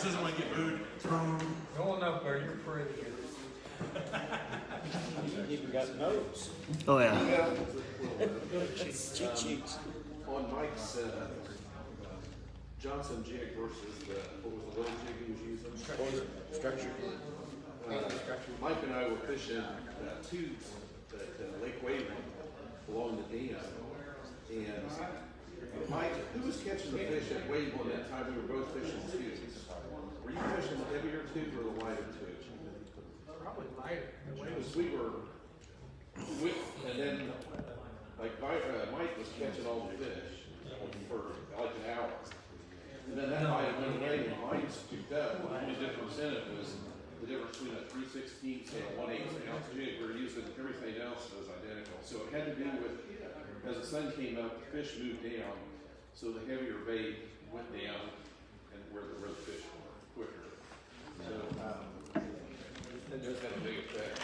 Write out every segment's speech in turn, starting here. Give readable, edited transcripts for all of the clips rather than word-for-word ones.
doesn't want to get booed. Going up there, you're pretty. You even got notes. Oh yeah. Cheat sheets. On Mike's Johnson jig versus what was the little jig he was using? Structure. Mike and I were fishing tubes at Lake Wayland along the dam. And Mike, who was catching the fish at Wayland that time we were both fishing tubes? Were you fishing the heavier tube or the lighter tube? Probably lighter. Because and then Mike was catching all the fish for like an hour. And then that might have went away and Mike's picked up. The only difference in it was the difference between a 3/16 and a 1/8 ounce jig. We were using everything else was identical. So it had to do with, as the sun came up, the fish moved down. So the heavier bait went down and where the fish were quicker. So there's been a big effect.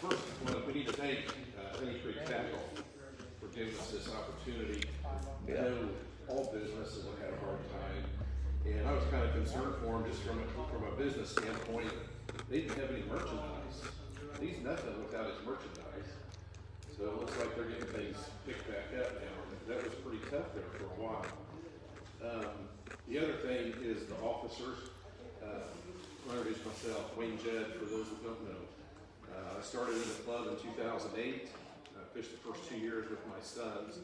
First, we need to thank Penny Creek Tackle for giving us this opportunity. I know all businesses have had a hard time, and I was kind of concerned for them just from a business standpoint. They didn't have any merchandise. He's nothing without his merchandise. So it looks like they're getting things picked back up now. That was pretty tough there for a while. The other thing is the officers. I'll introduce myself, Wayne Judd, for those who don't know. I started in the club in 2008. I fished the first 2 years with my sons.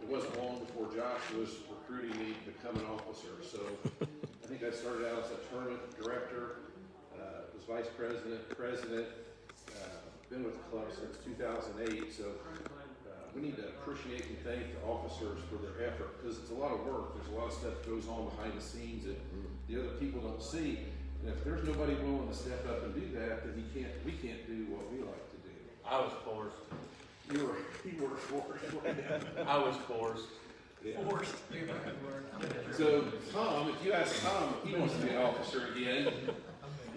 It wasn't long before Josh was recruiting me to become an officer. So I think I started out as a tournament director, was vice president, been with the club since 2008. So we need to appreciate and thank the officers for their effort, because it's a lot of work. There's a lot of stuff that goes on behind the scenes that the other people don't see. And if there's nobody willing to step up and do that, then we can't do what we like to do. I was forced. You were forced. I was forced. Yeah. Forced. So Tom, if you ask Tom, he wants to be an officer again.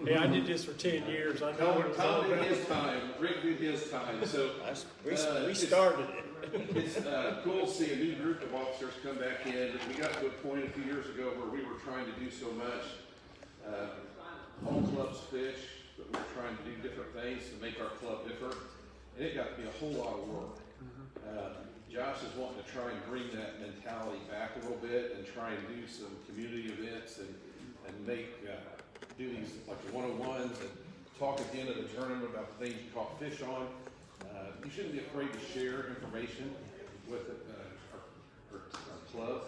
Yeah, I did this for 10 years. I know what it was all Tom did about. his time. Rick did his time. So We started it. it's cool to see a new group of officers come back in. We got to a point a few years ago where we were trying to do so much. All clubs fish, but we were trying to do different things to make our club different. And it got to be a whole lot of work. Josh is wanting to try and bring that mentality back a little bit and try and do some community events and make do these like the 101s and talk at the end of the tournament about the things you caught fish on. You shouldn't be afraid to share information with our club.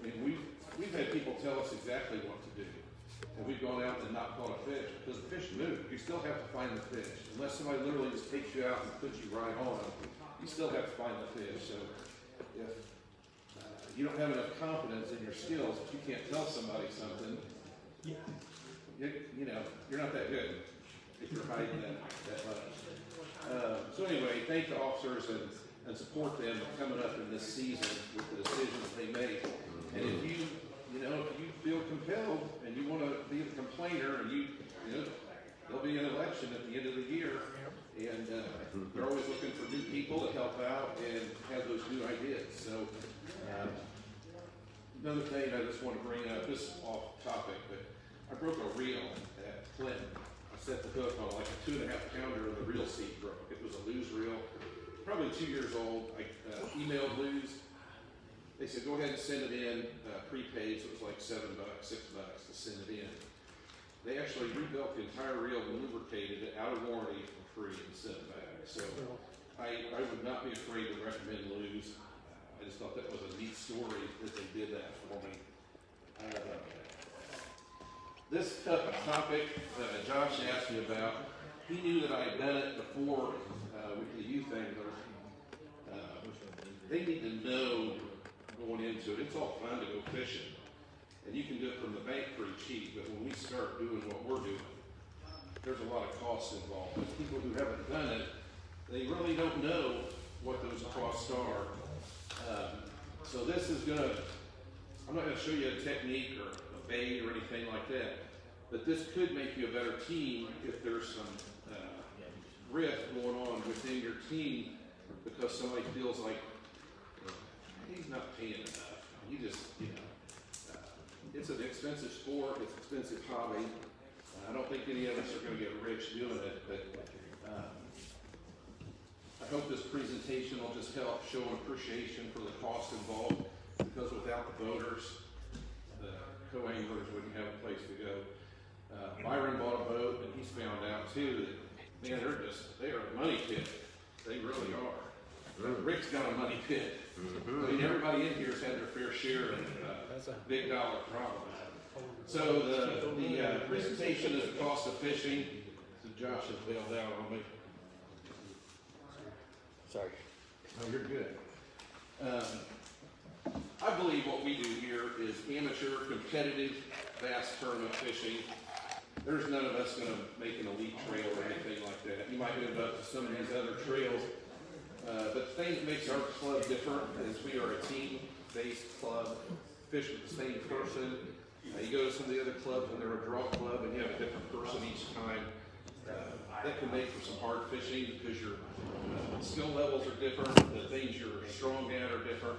I mean, we've had people tell us exactly what to do. And we've gone out and not caught a fish because the fish move. You still have to find the fish. Unless somebody literally just takes you out and puts you right on, you still have to find the fish. So if you don't have enough confidence in your skills, if you can't tell somebody something, you're not that good if you're hiding that much. So anyway, thank the officers and support them coming up in this season with the decisions they make. And if you feel compelled and you want to be a complainer, and there'll be an election at the end of the year, and they're always looking for new people to help out and have those new ideas. So another thing I just want to bring up, this is off topic, but I broke a reel at Clinton. I set the hook on like a 2.5 pounder and the reel seat broke. It was a Lew's reel, probably 2 years old. I emailed Lew's. They said, go ahead and send it in prepaid, so it was like $7, $6 to send it in. They actually rebuilt the entire reel and lubricated it out of warranty for free and sent it back. So I would not be afraid to recommend Lew's. I just thought that was a neat story that they did that for me. This topic that Josh asked me about, he knew that I had done it before with the youth anglers. They need to know going into it. It's all fun to go fishing, and you can do it from the bank pretty cheap, but when we start doing what we're doing, there's a lot of costs involved. But people who haven't done it, they really don't know what those costs are. So this is I'm not gonna show you a technique or a bait or anything like that, but this could make you a better team if there's some rift going on within your team because somebody feels like he's not paying enough. He just, expensive sport, it's an expensive hobby. I don't think any of us are gonna get rich doing it, but, I hope this presentation will just help show an appreciation for the cost involved, because without the boaters, the co-anglers wouldn't have a place to go. Byron bought a boat, and he's found out too that, man, they are a money pit. They really are. Rick's got a money pit. I mean, everybody in here's had their fair share of big dollar problems. So the presentation is the cost of fishing. So Josh has bailed out on me. Sorry. No, you're good. I believe what we do here is amateur, competitive bass tournament fishing. There's none of us going to make an elite trail or anything like that. You might move up to some of these other trails. But the thing that makes our club different is we are a team-based club, fish with the same person. You go to some of the other clubs and they're a draw club and you have a different person each time. That can make for some hard fishing because your skill levels are different, the things you're strong at are different.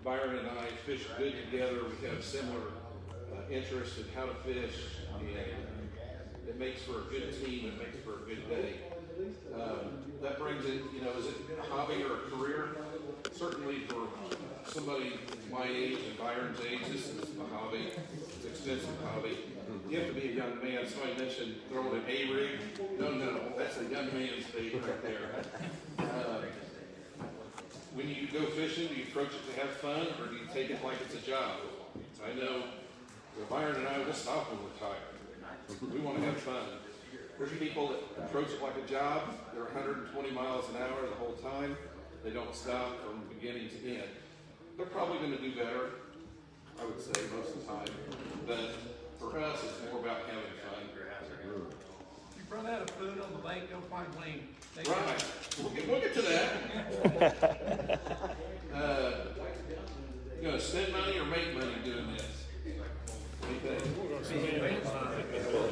Byron and I fish good together. We have similar interests in how to fish, and it makes for a good team. It makes for a good day. That brings it, is it a hobby or a career? Certainly for somebody my age and Byron's age, this is a hobby. It's an expensive hobby. You have to be a young man. Somebody mentioned throwing an A-rig. No, that's a young man's thing right there. When you go fishing, do you approach it to have fun, or do you take it like it's a job? I know Byron and I will stop when we're tired. We want to have fun. There's people that approach it like a job. They're 120 miles an hour the whole time. They don't stop from beginning to end. They're probably going to do better, I would say, most of the time. But for us, it's more about having fun. If you run out of food on the lake, go find Wayne. Right. We'll get to that. You going to spend money or make money doing this? What do you think?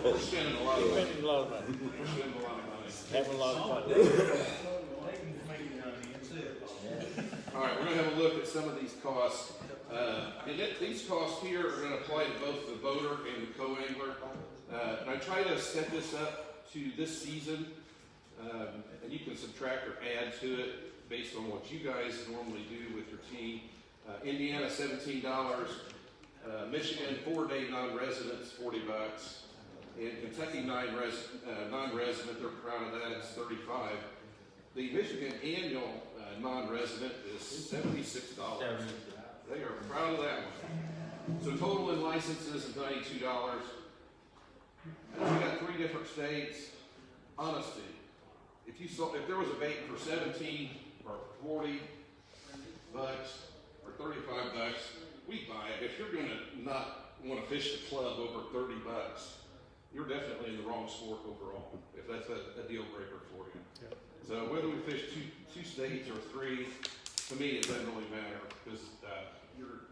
We're spending a lot of money. Spending a lot of money. We're spending a lot of money. Having a lot of fun. All right, we're going to have a look at some of these costs. These costs here are going to apply to both the boater and the co-angler. And I try to set this up to this season, and you can subtract or add to it based on what you guys normally do with your team. Indiana, $17. Michigan, 4-day non-residents, $40. And Kentucky non-resident, they're proud of that, it's $35. The Michigan annual non-resident is $76. They are proud of that one. So total in licenses is $92. And we got 3 different states. Honesty, if there was a bait for 17 or 40 bucks or 35 bucks, we'd buy it. If you're going to not want to fish the club over 30 bucks, you're definitely in the wrong sport overall, if that's a deal breaker for you. Yep. So whether we fish two states or 3, to me it doesn't really matter because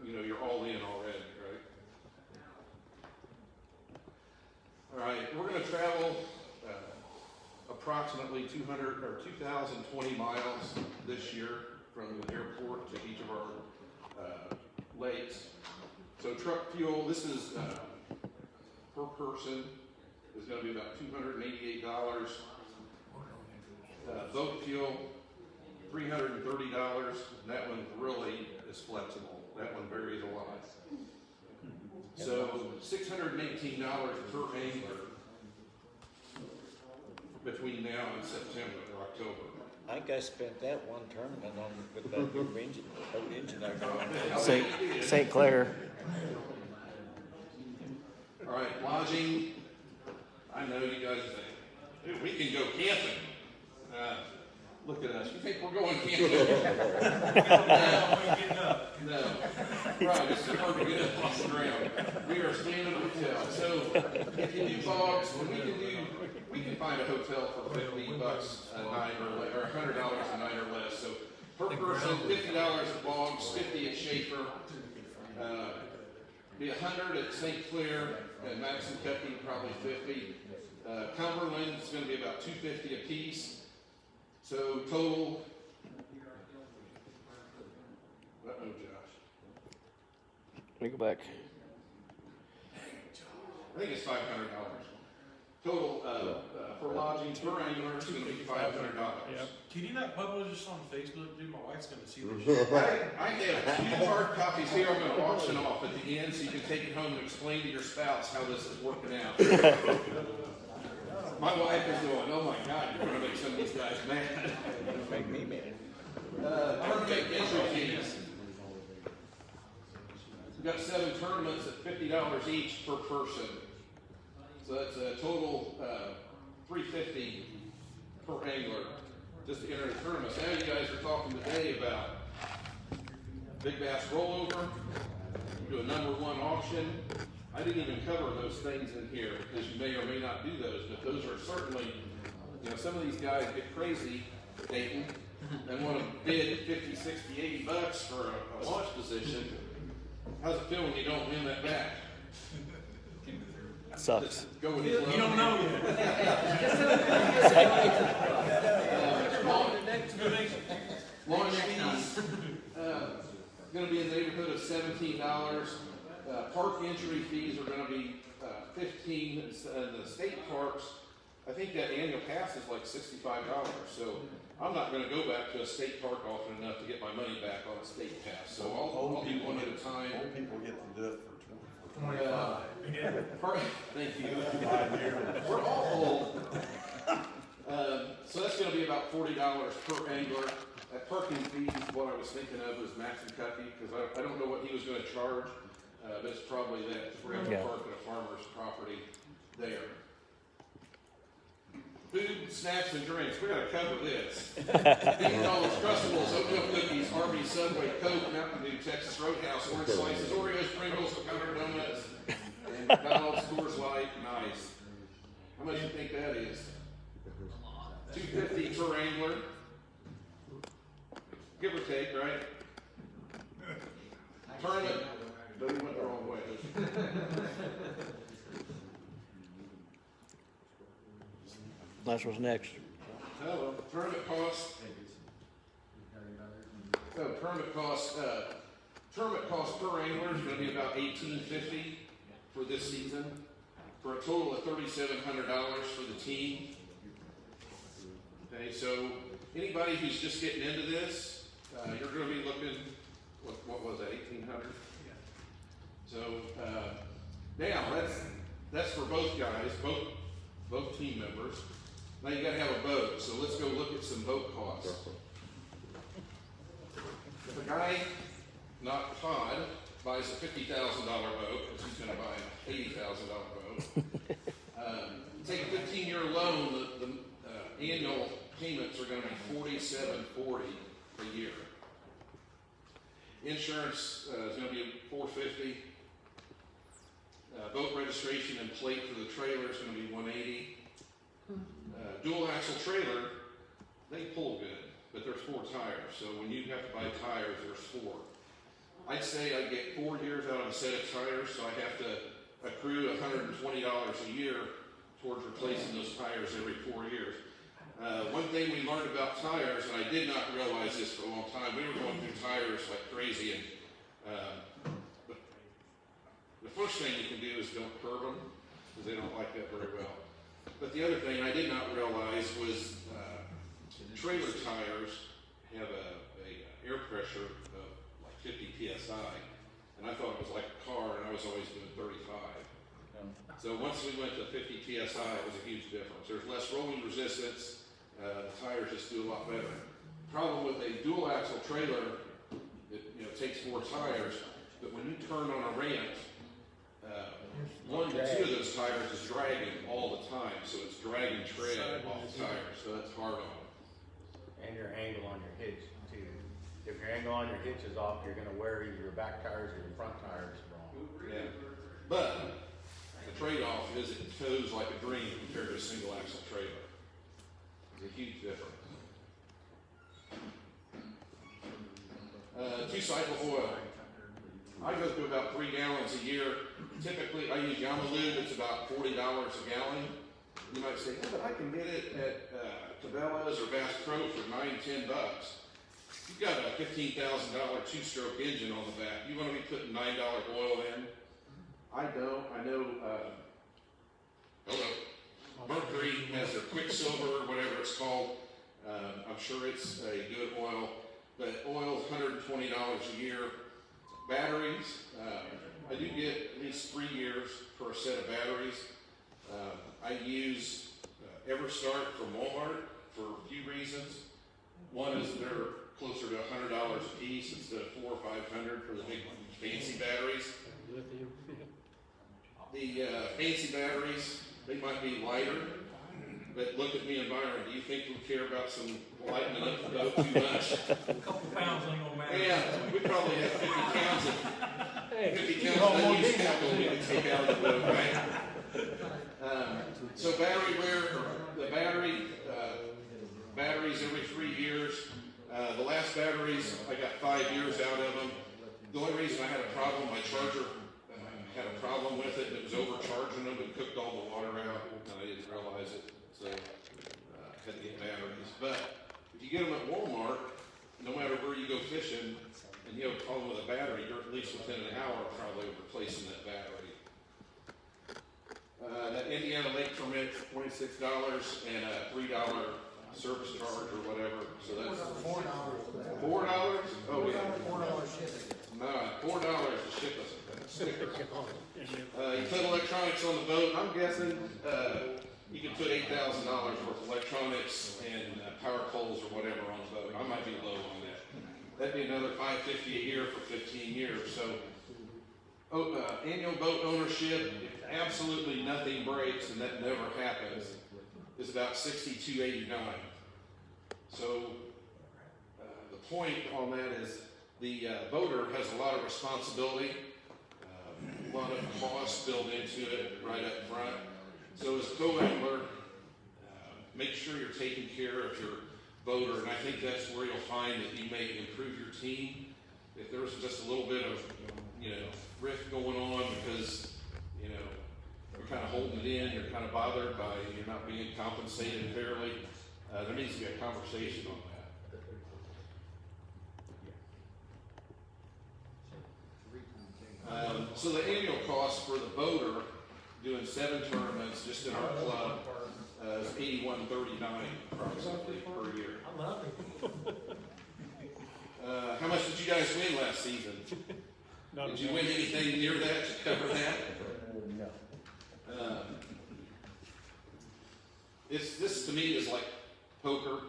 you're all in already, right? All right, we're going to travel approximately 2,020 miles this year from the airport to each of our lakes. So truck fuel, this is per person is going to be about $288. Boat fuel, $330. That one really is flexible. That one varies a lot. So $618 per angler between now and September or October. I think I spent that one tournament on with that new engine I got. St. Clair. All right, lodging. I know you guys think, dude, we can go camping. Look at us. You think we're going camping? No. Right, it's hard to get up off the ground. We are staying at a hotel. So if you do bogs, we can find a hotel for $50 a night or $100 a night or less. So per person, $50 at Bogs, $50 at Schaefer, be $100 at St. Clair, and Madison, Kentucky, probably $50. Cumberland is going to be about $250 a piece. So total. Josh. Let me go back. I think it's $500. Total, for lodging per angler is gonna be $500. Yep. Can you not publish this on Facebook, dude? My wife's gonna see this. I have 2 hard copies here I'm gonna auction off at the end so you can take it home and explain to your spouse how this is working out. My wife is going, oh my God, you're gonna make some of these guys mad. Make me mad. Tournament entry fees. We've got 7 tournaments at $50 each per person. So that's a total $350 per angler just to enter the tournament. So now you guys are talking today about big bass rollover, do a #1 auction. I didn't even cover those things in here because you may or may not do those, but those are certainly, you know, some of these guys get crazy, Dayton, and want to bid 50, 60, 80 bucks for a launch position. How's it feel when you don't win that back? Sucks. Go with the flow. You don't know yet. Launch fees, going to be in the neighborhood of $17. Park entry fees are going to be $15. And the state parks, I think that annual pass is like $65. So I'm not going to go back to a state park often enough to get my money back on a state pass. So I'll do one at a time. Old people get to do it for 25. Thank you. We're all old. So that's going to be about $40 per angler. That parking fee, what I was thinking of was Max and Cuffy, because I don't know what he was going to charge, but it's probably that, if we're going to park at a farmer's property there. Food, snacks, and drinks, we got to cover this. McDonald's, Crustables, oatmeal cookies, Arby's, Subway, Coke, Mountain Dew, Texas Roadhouse, orange slices, Oreos, Pringles, powdered donuts, and McDonald's, Coors Light, nice. How much do you think that is? $250 per angler. Give or take, right? Tournament, but we went the wrong way. That's what's next. Oh, well, tournament costs. Tournament cost per angler is going to be about $1,850 for this season, for a total of $3,700 for the team. Okay, so anybody who's just getting into this, you're going to be looking. What was that? 1,800. So now that's for both guys, both team members. Now you got to have a boat, so let's go look at some boat costs. If a guy, not Todd, buys a $50,000 boat, because he's going to buy an $80,000 boat, take a 15-year loan, the annual payments are going to be $47.40 a year. Insurance is going to be $450. Boat registration and plate for the trailer is going to be $180. Dual axle trailer, they pull good, but there's 4 tires. So when you have to buy tires, there's 4. I'd say I get 4 years out of a set of tires, so I have to accrue $120 a year towards replacing those tires every 4 years. One thing we learned about tires, and I did not realize this for a long time, we were going through tires like crazy, and the first thing you can do is don't curb them, because they don't like that very well. But the other thing I did not realize was trailer tires have a air pressure of like 50 psi, and I thought it was like a car, and I was always doing 35. So once we went to 50 psi, it was a huge difference. There's less rolling resistance. The tires just do a lot better. Problem with a dual axle trailer, it takes 4 tires, but when you turn on a ramp, 1 to 2 of those tires is dragging all the time, so it's dragging tread off the tires, so that's hard on them. And your angle on your hitch too. If your angle on your hitch is off, you're going to wear either your back tires or your front tires wrong. Yeah, but the trade-off is it tows like a dream compared to a single axle trailer. It's a huge difference. 2-cycle oil. I go through about 3 gallons a year. Typically, I use Yamalube. It's about $40 a gallon. You might say, yeah, but I can get it at Cabela's or Bass Pro for $9-10 bucks. You've got a $15,000 2-stroke engine on the back. You want to be putting $9 oil in? I don't. I know Hello. Mercury has their Quicksilver, or whatever it's called. I'm sure it's a good oil, but oil's $120 a year. Batteries, I do get at least 3 years for a set of batteries. I use EverStart from Walmart for a few reasons. One is they're closer to $100 a piece instead of $400 or $500 for the big fancy batteries. The fancy batteries, they might be lighter, but look at me and Byron. Do you think we care about some lightening up the boat too much? A couple pounds ain't gonna matter. Yeah, we probably have 50 pounds of unused capital we can take out of the boat, right? So battery wear, the batteries every 3 years. The last batteries, I got 5 years out of them. The only reason I had a problem, my charger had a problem with it. It was overcharging them and cooked all the water out, and I didn't realize it. So had to get batteries. But if you get them at Walmart, no matter where you go fishing, and you have a problem with a battery, you're at least within an hour probably of replacing that battery. That Indiana Lake permit, $26 and a $3 service charge or whatever. So that's $4. $4? Oh yeah. $4 shipping. No, $4 to ship a sticker. You put electronics on the boat. I'm guessing you can put $8,000 worth of electronics and power poles or whatever on the boat. I might be low on that. That'd be another $550 a year for 15 years. So annual boat ownership, if absolutely nothing breaks, and that never happens, is about $62.89. So the point on that is the boater has a lot of responsibility, a lot of costs built into it right up front. So as a co-angler, make sure you're taking care of your boater, and I think that's where you'll find that you may improve your team. If there's just a little bit of, rift going on because, you're kind of holding it in, you're kind of bothered by you're not being compensated fairly, there needs to be a conversation on that. So the annual cost for the boater doing 7 tournaments just in our club is $81.39 approximately per year. I love it. How much did you guys win last season? Did you win anything near that to cover that? No. This to me is like poker.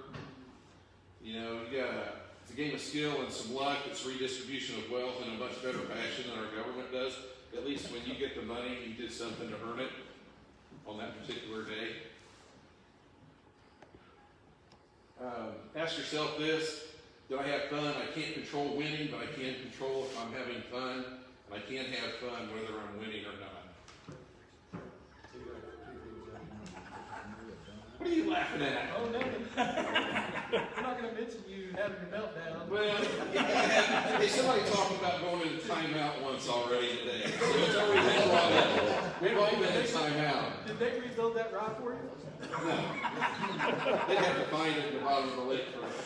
It's a game of skill and some luck. It's redistribution of wealth in a much better fashion than our government does. At least when you get the money, you did something to earn it on that particular day. Ask yourself this. Do I have fun? I can't control winning, but I can control if I'm having fun. And I can have fun whether I'm winning or not. What are you laughing at? Oh, nothing. I'm not going to mention you having your meltdown. Well, hey, somebody talked about going into timeout once already today. So it's already been brought up. We've all been in timeout. Did they rebuild that rock for you? No. They'd have to find it at the bottom of the lake first.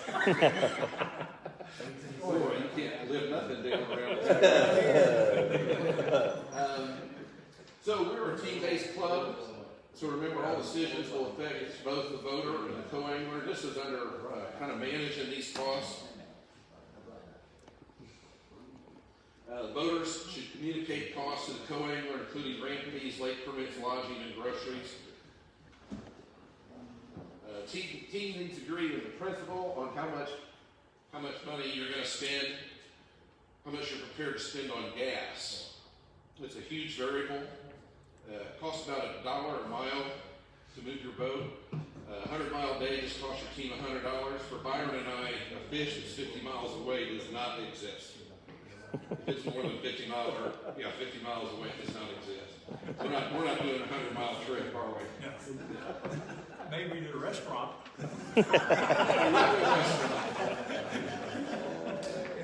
Boy, you can't live nothing down around this. So we're a team-based club. So remember, all decisions will affect both the boater and the co-angler. This is under kind of managing these costs. The boaters should communicate costs to the co-angler, including ramp fees, lake permits, lodging, and groceries. Team needs to agree with the principal on how much money you're going to spend, how much you're prepared to spend on gas. It's a huge variable. It costs about $1 a mile to move your boat. A 100-mile day just costs your team $100. For Byron and I, a fish that's 50 miles away does not exist. If it's more than 50 miles away, it does not exist. We're not doing a 100-mile trip, are we? No. Maybe to a restaurant. If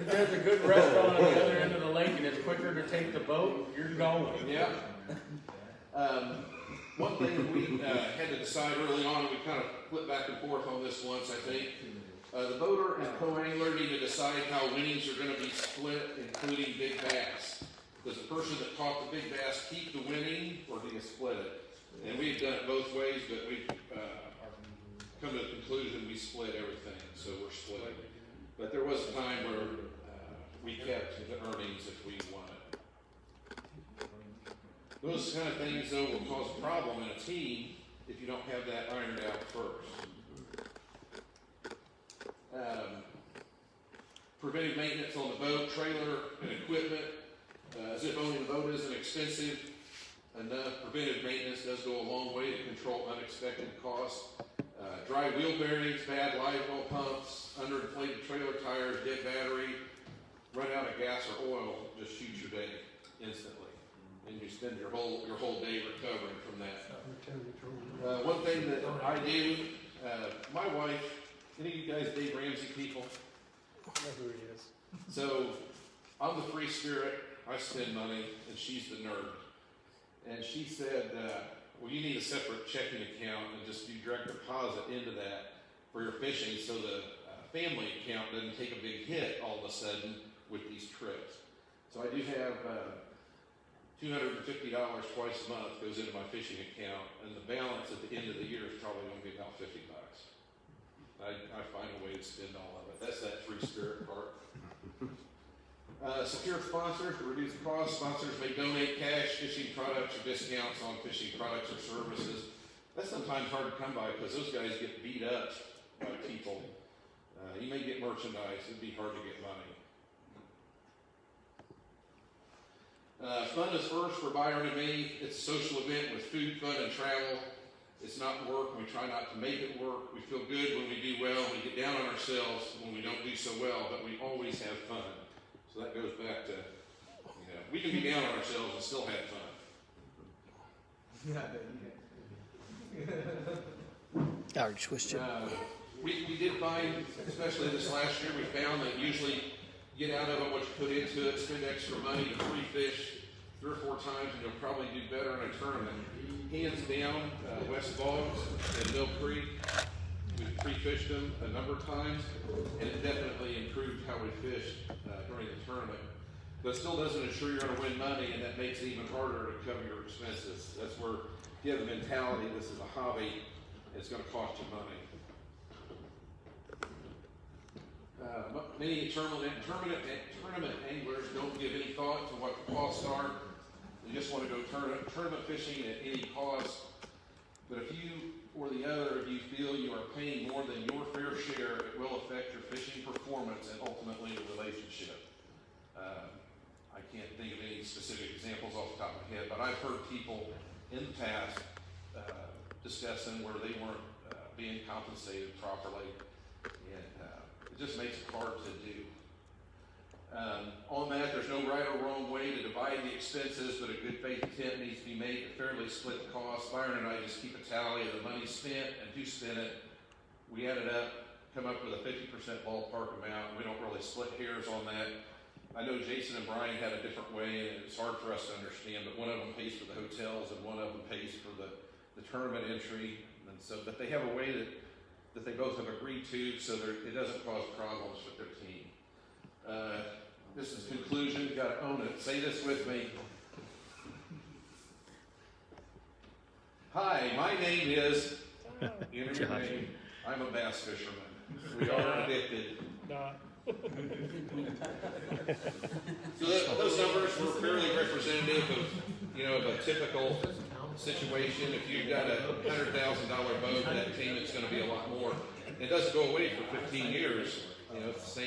there's a good restaurant on the other end of the lake and it's quicker to take the boat, you're going. Yeah. One thing we had to decide early on, and we kind of flipped back and forth on this once, I think. The boater and co-angler need to decide how winnings are going to be split, including big bass. Does the person that caught the big bass keep the winning, or do you split it? And we've done it both ways, but we've come to the conclusion we split everything, so we're splitting. But there was a time where we kept the earnings if we wanted. Those kind of things, though, will cause a problem in a team if you don't have that ironed out first. Preventive maintenance on the boat, trailer, and equipment. As if owning the boat isn't expensive enough, preventive maintenance does go a long way to control unexpected costs. Dry wheel bearings, bad live well pumps, underinflated trailer tires, dead battery, run out of gas or oil, just shoot your day instantly. And you spend your whole day recovering from that. One thing that I do, my wife, any of you guys Dave Ramsey people? I know who he is. So I'm the free spirit, I spend money, and she's the nerd. And she said, well, you need a separate checking account and just do direct deposit into that for your fishing so the family account doesn't take a big hit all of a sudden with these trips. So I do have $250 twice a month goes into my fishing account, and the balance at the end of the year is probably going to be about $50. I find a way to spend all of it. That's that free spirit part. Secure sponsors to reduce the cost. Sponsors may donate cash, fishing products, or discounts on fishing products or services. That's sometimes hard to come by because those guys get beat up by people. You may get merchandise. It'd be hard to get money. Fun is first for Byron and me. It's a social event with food, fun, and travel. It's not work. We try not to make it work. We feel good when we do well. We get down on ourselves when we don't do so well, but we always have fun. So that goes back to, we can be down on ourselves and still have fun. I already switched it. We did find, especially this last year, we found that usually get out of it what you put into it, spend extra money to free fish 3 or 4 times, and you'll probably do better in a tournament. Hands down, West Boggs and Mill Creek, we've pre-fished them a number of times, and it definitely improved how we fished during the tournament. But it still doesn't ensure you're going to win money, and that makes it even harder to cover your expenses. That's where you have the mentality, this is a hobby, it's going to cost you money. Many tournament anglers don't give any thought to what the costs are. They just want to go tournament fishing at any cost. But if you or the other of you feel you are paying more than your fair share, it will affect your fishing performance and ultimately your relationship. I can't think of any specific examples off the top of my head, but I've heard people in the past discussing where they weren't being compensated properly, and it just makes it hard to do. On that, there's no right or wrong way to divide the expenses, but a good faith attempt needs to be made to fairly split the costs. Byron and I just keep a tally of the money spent and who spent it. We add it up, come up with a 50% ballpark amount. We don't really split hairs on that. I know Jason and Brian had a different way, and it's hard for us to understand, but one of them pays for the hotels and one of them pays for the tournament entry. And so, but they have a way that they both have agreed to, so it doesn't cause problems with their team. This is conclusion. You got to own it. Say this with me. Hi, my name is. Enter your name. I'm a bass fisherman. We are addicted. Nah. So those numbers were fairly representative of a typical situation. If you've got a $100,000 boat, that payment's going to be a lot more. It doesn't go away for 15 years. It's the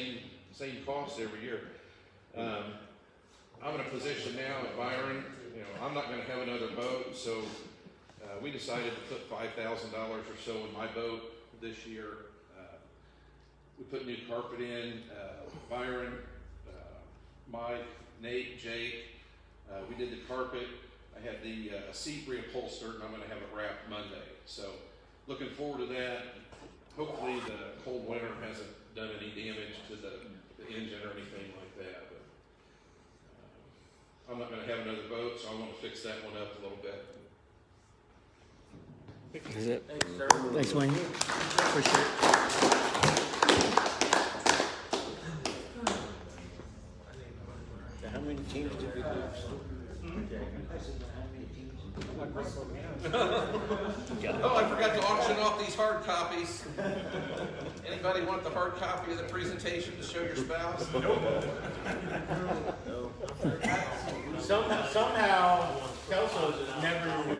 same cost every year. I'm in a position now at Byron. I'm not going to have another boat, so we decided to put $5,000 or so in my boat this year. We put new carpet in. Byron, Mike, Nate, Jake. We did the carpet. I had the seat reupholstered, and I'm going to have it wrapped Monday. So looking forward to that. Hopefully the cold winter hasn't done any damage to the engine or anything like that. But I'm not going to have another boat, so I want to fix that one up a little bit. Is it? Thanks, Wayne. Appreciate it. How many teams did we lose? I said, how many teams did we lose? Oh, I forgot to auction off these hard copies. Anybody want the hard copy of the presentation to show your spouse? Somehow, Kelso's never